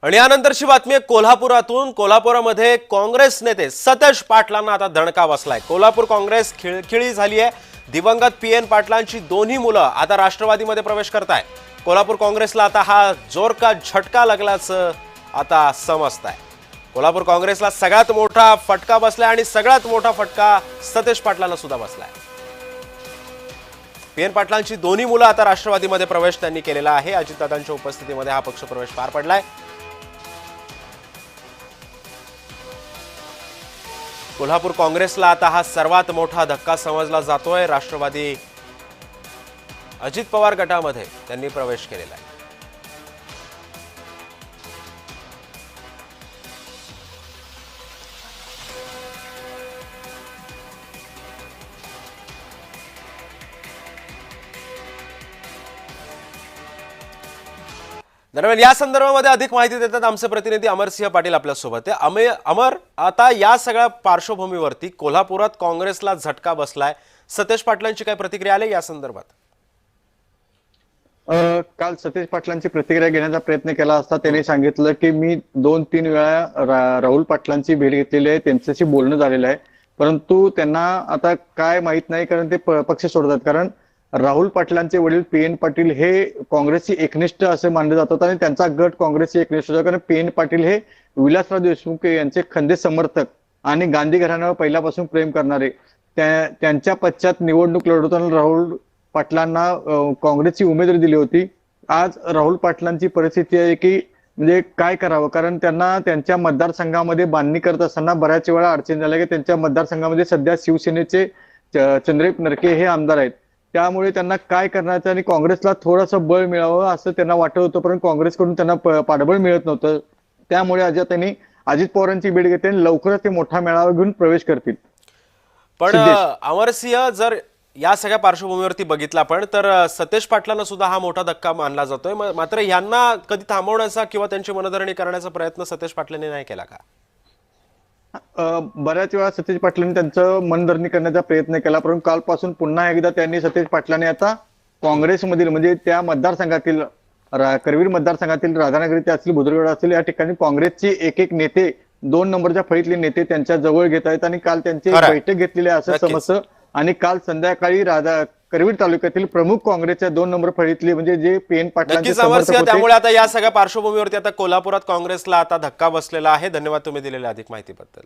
आणि यानंतरची बातमी आहे कोल्हापुरातून। कोल्हापुरामध्ये काँग्रेस नेते सतेज पाटलांना आता दणका बसलाय। कोल्हापूर काँग्रेस खिळखिळी झाली आहे। दिवंगत पीएन पाटलांची दोन्ही मुलं आता राष्ट्रवादीमध्ये प्रवेश करताय। कोल्हापूर काँग्रेसला आता हा जोर का झटका लागल्याचं आता समजतंय। कोल्हापूर काँग्रेसला सगळ्यात मोठा फटका बसलाय आणि सगळ्यात मोठा फटका सतेज पाटलांना सुद्धा बसलाय। पीएन पाटलांची दोन्ही मुलं आता राष्ट्रवादीमध्ये प्रवेश त्यांनी केलेला आहे। अजितदादांच्या उपस्थितीमध्ये हा पक्ष प्रवेश पार पडलाय। कोल्हापूर काँग्रेसला आता हा सर्वात मोठा धक्का समजला जातोय। राष्ट्रवादी अजित पवार गटामध्ये त्यांनी प्रवेश केलेला आहे। दरम्यान या संदर्भामध्ये अधिक माहिती देतात आमचे प्रतिनिधी अमरसिंह पाटील आपल्या सोबत आहे। अमर, आता या सगळ्या पार्श्वभूमीवरती कोल्हापुरात काँग्रेसला झटका बसलाय। सतेज पाटलांची काय प्रतिक्रिया आली या संदर्भात? काल सतेज पाटलांची प्रतिक्रिया घेण्याचा प्रयत्न केला असता त्यांनी सांगितलं की मी 2-3 वेळा राहुल पाटलांची भेट घेतलेली आहे, त्यांच्याशी बोलणं झालेलं आहे, परंतु त्यांना आता काय माहित नाही कारण ते पक्ष सोडतात। कारण राहुल पाटलांचे वडील पीएन पाटील हे काँग्रेसचे एकनिष्ठ असे मानले जातात आणि त्यांचा गट काँग्रेसचे एकनिष्ठ होता। कारण पीएन पाटील हे विलासराव देशमुख यांचे खंदे समर्थक आणि गांधी घराण्यावर पहिल्यापासून प्रेम करणारे, त्यांच्या पश्चात निवडणूक लढवताना राहुल पाटलांना काँग्रेसची उमेदवारी दिली होती। आज राहुल पाटलांची परिस्थिती आहे की म्हणजे काय करावं, कारण त्यांना त्यांच्या मतदारसंघामध्ये बांधणी करत असताना बऱ्याच वेळा अडचण झाल्या की त्यांच्या मतदारसंघामध्ये सध्या शिवसेनेचे चंद्रदीप नरके हे आमदार आहेत, त्यामुळे त्यांना काय करण्याचं आणि काँग्रेसला थोडंसं बळ मिळावं असं त्यांना वाटत होतं, परंतु काँग्रेसकडून त्यांना पाठबळ मिळत नव्हतं। त्यामुळे आज त्यांनी अजित पवारांची भेट घेतली आणि लवकरच ते मोठा मेळावा घेऊन प्रवेश करतील। पण अमरसिंह, जर या सगळ्या पार्श्वभूमीवरती बघितला पण तर सतेज पाटलांना सुद्धा हा मोठा धक्का मानला जातोय। मात्र यांना कधी थांबवण्याचा किंवा त्यांची मनधरणी करण्याचा प्रयत्न सतेज पाटलांनी नाही केला का? बऱ्याच वेळा सतेज पाटलांनी त्यांचं मनधरणी करण्याचा प्रयत्न केला, परंतु कालपासून पुन्हा एकदा त्यांनी सतेज पाटलांनी आता काँग्रेसमधील म्हणजे त्या मतदारसंघातील करवीर मतदारसंघातील राधानगरी ते असतील बुद्रुकवाड असतील या ठिकाणी काँग्रेसचे एक नेते 2 नंबरच्या फळीतले नेते त्यांच्या जवळ घेत आहेत आणि काल त्यांची बैठक घेतलेली आहे असं समजतं। आणि काल संध्याकाळी करवीर तालुक्यातील प्रमुख काँग्रेसच्या 2 नंबर फळीतले म्हणजे जे पीएन पाटलांचे समर्थक होते, त्यामुळे आता या सगळ्या पार्श्वभूमीवरती आता कोल्हापुरात काँग्रेसला आता धक्का बसलेला आहे। धन्यवाद तुम्ही दिलेल्या अधिक माहितीबद्दल।